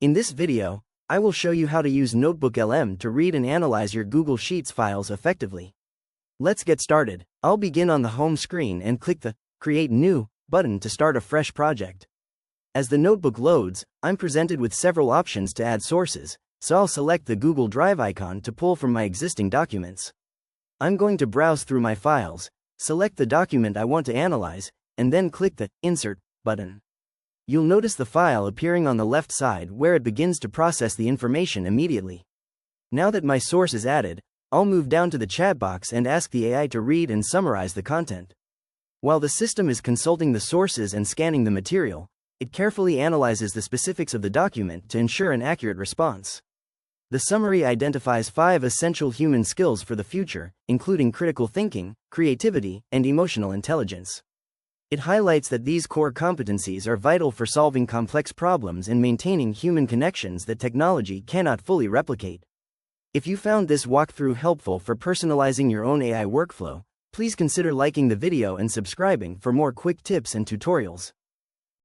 In this video, I will show you how to use NotebookLM to read and analyze your Google Sheets files effectively. Let's get started. I'll begin on the home screen and click the Create New button to start a fresh project. As the notebook loads, I'm presented with several options to add sources, so I'll select the Google Drive icon to pull from my existing documents. I'm going to browse through my files, select the document I want to analyze, and then click the Insert button. You'll notice the file appearing on the left side where it begins to process the information immediately. Now that my source is added, I'll move down to the chat box and ask the AI to read and summarize the content. While the system is consulting the sources and scanning the material, it carefully analyzes the specifics of the document to ensure an accurate response. The summary identifies 5 essential human skills for the future, including critical thinking, creativity, and emotional intelligence. It highlights that these core competencies are vital for solving complex problems and maintaining human connections that technology cannot fully replicate. If you found this walkthrough helpful for personalizing your own AI workflow, please consider liking the video and subscribing for more quick tips and tutorials.